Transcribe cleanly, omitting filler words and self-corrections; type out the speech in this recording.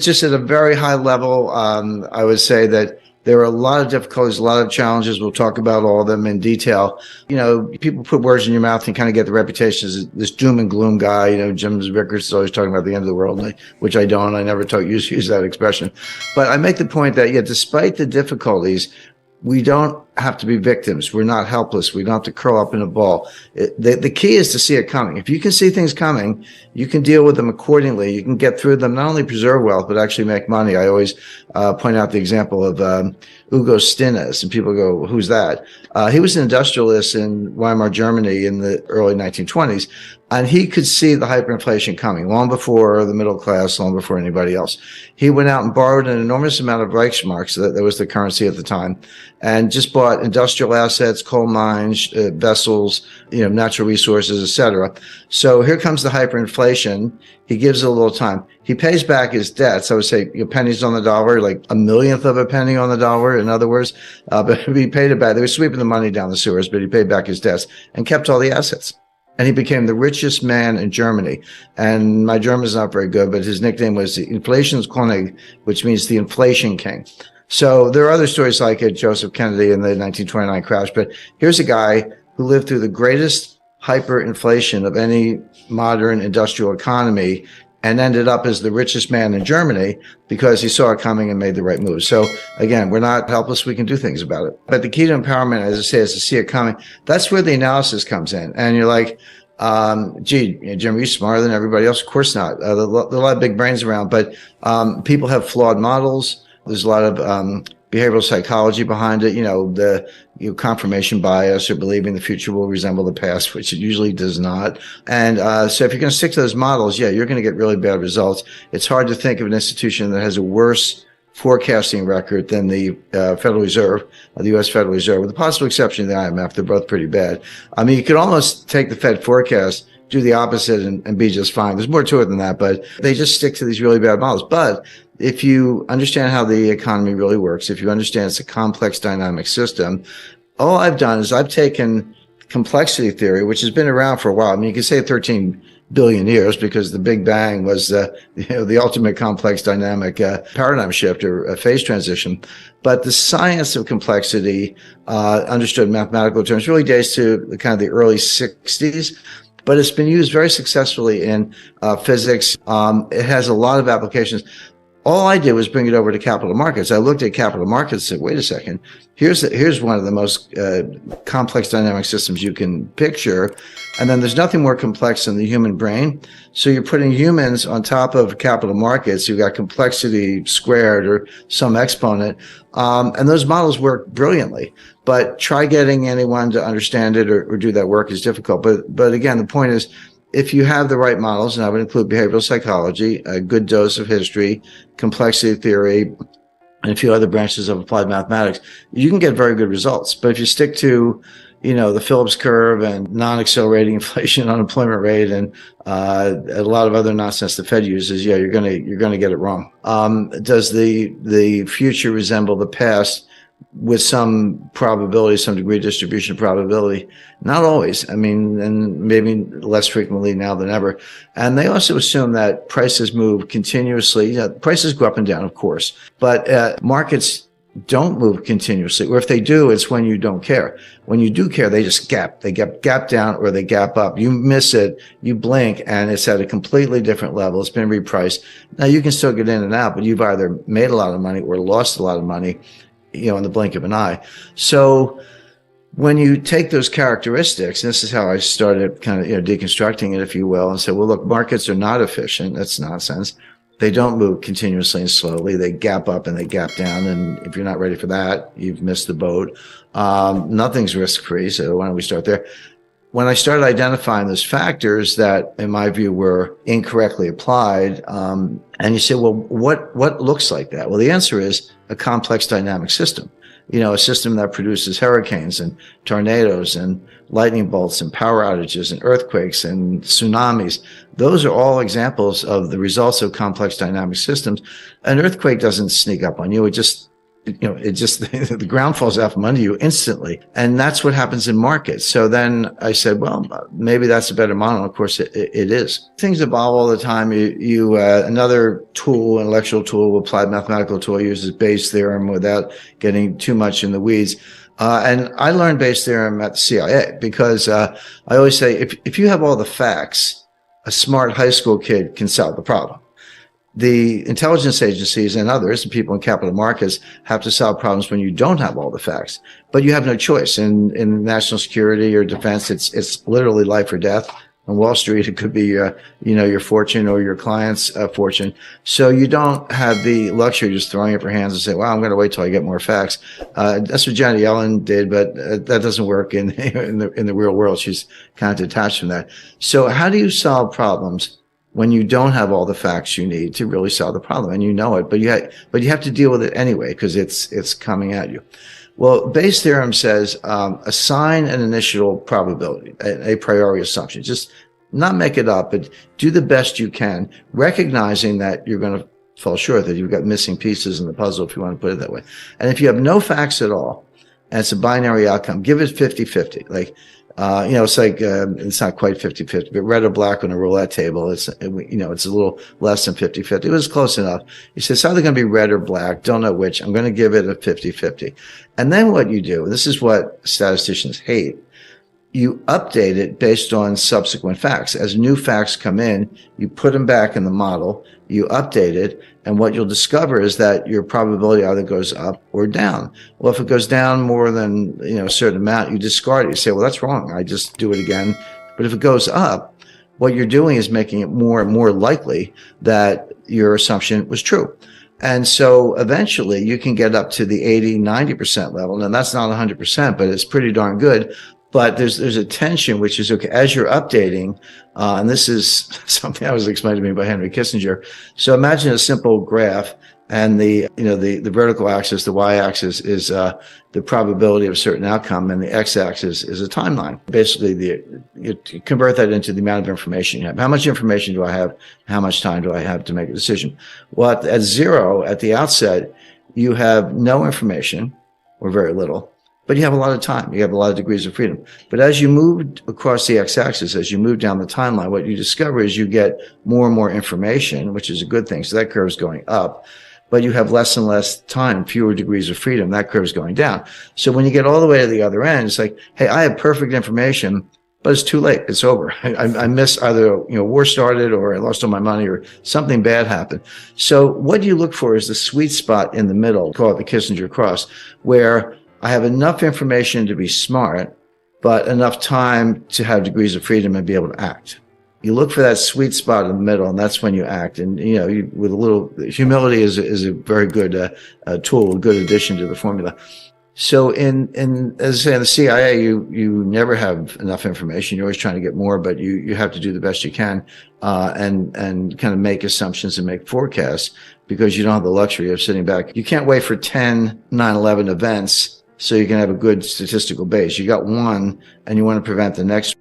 Just at a very high level, I would say that there are a lot of difficulties, a lot of challenges. We'll talk about all of them in detail. People put words in your mouth and kind of get the reputation as this doom and gloom guy. Rickards is always talking about the end of the world, which I don't. I never use that expression. But I make the point that, despite the difficulties, we don't have to be victims. We're not helpless. We don't have to curl up in a ball. The key is to see it coming. If you can see things coming, you can deal with them accordingly. You can get through them, not only preserve wealth, but actually make money. I always point out the example of Hugo Stinnes, and people go, who's that? He was an industrialist in Weimar, Germany in the early 1920s, and he could see the hyperinflation coming long before the middle class, long before anybody else. He went out and borrowed an enormous amount of Reichsmarks, that was the currency at the time, and just bought industrial assets, coal mines, vessels, natural resources, etc. So here comes the hyperinflation. He gives it a little time. He pays back his debts. I would say pennies on the dollar, like a millionth of a penny on the dollar, in other words. But he paid it back. They were sweeping the money down the sewers, but he paid back his debts and kept all the assets. And he became the richest man in Germany. And my German is not very good, but his nickname was the Inflationskönig, which means the inflation king. So there are other stories like Joseph Kennedy in the 1929 crash, but here's a guy who lived through the greatest hyperinflation of any modern industrial economy and ended up as the richest man in Germany because he saw it coming and made the right move. So again, we're not helpless. We can do things about it. But the key to empowerment, as I say, is to see it coming. That's where the analysis comes in. And you're like, Jim, are you smarter than everybody else? Of course not. There are a lot of big brains around, but people have flawed models. There's a lot of behavioral psychology behind it, the confirmation bias or believing the future will resemble the past, which it usually does not. And so if you're going to stick to those models, you're going to get really bad results. It's hard to think of an institution that has a worse forecasting record than the Federal Reserve, the U.S. Federal Reserve, with the possible exception of the IMF. They're both pretty bad. I mean, you could almost take the Fed forecast, do the opposite, and be just fine. There's more to it than that, but they just stick to these really bad models. But if you understand how the economy really works, if you understand it's a complex dynamic system, all I've done is I've taken complexity theory, which has been around for a while. I mean, you could say 13 billion years because the Big Bang was the ultimate complex dynamic paradigm shift or a phase transition. But the science of complexity, understood in mathematical terms, really dates to the kind of the early 60s. But it's been used very successfully in physics. It has a lot of applications. All I did was bring it over to capital markets. I looked at capital markets and said, wait a second, here's one of the most complex dynamic systems you can picture. And then there's nothing more complex than the human brain. So you're putting humans on top of capital markets. You've got complexity squared or some exponent. And those models work brilliantly. But try getting anyone to understand it or do that work is difficult. But again, the point is, if you have the right models, and I would include behavioral psychology, a good dose of history, complexity theory, and a few other branches of applied mathematics, you can get very good results. But if you stick to, the Phillips curve and non-accelerating inflation, unemployment rate, and a lot of other nonsense the Fed uses, you're gonna get it wrong. Does the future resemble the past? With some probability, some degree of distribution probability. Not always. I mean, and maybe less frequently now than ever. And they also assume that prices move continuously. Prices go up and down, of course, but markets don't move continuously. Or if they do, it's when you don't care. When you do care, they just gap. They gap down or they gap up. You miss it, you blink, and it's at a completely different level. It's been repriced. Now, you can still get in and out, but you've either made a lot of money or lost a lot of money, in the blink of an eye. So when you take those characteristics, and this is how I started kind of, deconstructing it, if you will, and say, well, look, markets are not efficient. That's nonsense. They don't move continuously and slowly. They gap up and they gap down. And if you're not ready for that, you've missed the boat. Nothing's risk-free. So why don't we start there? When I started identifying those factors that, in my view, were incorrectly applied, and you say, well, what looks like that? Well, the answer is a complex dynamic system. A system that produces hurricanes and tornadoes and lightning bolts and power outages and earthquakes and tsunamis. Those are all examples of the results of complex dynamic systems. An earthquake doesn't sneak up on you. It just it just, the ground falls out from under you instantly. And that's what happens in markets. So then I said, well, maybe that's a better model. Of course, it is. Things evolve all the time. Another tool, intellectual tool, applied mathematical tool, uses Bayes' theorem without getting too much in the weeds. And I learned Bayes' theorem at the CIA because I always say, if you have all the facts, a smart high school kid can solve the problem. The intelligence agencies and others, and people in capital markets, have to solve problems when you don't have all the facts. But you have no choice. In national security or defense, it's literally life or death. On Wall Street, it could be your fortune or your client's fortune. So you don't have the luxury of just throwing up your hands and say, "Well, I'm going to wait till I get more facts." That's what Janet Yellen did, but that doesn't work in the real world. She's kind of detached from that. So how do you solve problems when you don't have all the facts you need to really solve the problem, and you know it, but you have to deal with it anyway because it's coming at you? Well, Bayes' theorem says assign an initial probability, a priori assumption. Just not make it up, but do the best you can, recognizing that you're going to fall short, that you've got missing pieces in the puzzle, if you want to put it that way. And if you have no facts at all, and it's a binary outcome, give it 50-50. Like, it's like, it's not quite 50-50, but red or black on a roulette table, it's a little less than 50-50. It was close enough. You say it's either going to be red or black, don't know which. I'm going to give it a 50-50. And then what you do, this is what statisticians hate, you update it based on subsequent facts. As new facts come in, you put them back in the model, you update it, and what you'll discover is that your probability either goes up or down. Well, if it goes down more than a certain amount, you discard it. You say, well, that's wrong. I just do it again. But if it goes up, what you're doing is making it more and more likely that your assumption was true. And so eventually you can get up to the 80-90% level. And that's not 100%, but it's pretty darn good. But there's a tension, which is, okay, as you're updating, and this is something that was explained to me by Henry Kissinger. So imagine a simple graph, and the vertical axis, the y-axis, is the probability of a certain outcome, and the x-axis is a timeline. Basically, you convert that into the amount of information you have. How much information do I have? How much time do I have to make a decision? Well, at zero, at the outset, you have no information, or very little. But you have a lot of time. You have a lot of degrees of freedom. But as you move across the x-axis, as you move down the timeline, what you discover is you get more and more information, which is a good thing. So that curve is going up. But you have less and less time, fewer degrees of freedom. That curve is going down. So when you get all the way to the other end, it's like, hey, I have perfect information, but it's too late. It's over. I missed either, war started, or I lost all my money, or something bad happened. So what you look for is the sweet spot in the middle, call it the Kissinger cross, where I have enough information to be smart, but enough time to have degrees of freedom and be able to act. You look for that sweet spot in the middle, and that's when you act. And, with a little humility is a very good tool, a good addition to the formula. So as I say, in the CIA, you never have enough information. You're always trying to get more, but you have to do the best you can, and kind of make assumptions and make forecasts, because you don't have the luxury of sitting back. You can't wait for 10 9/11 events so you can have a good statistical base. You got one, and you want to prevent the next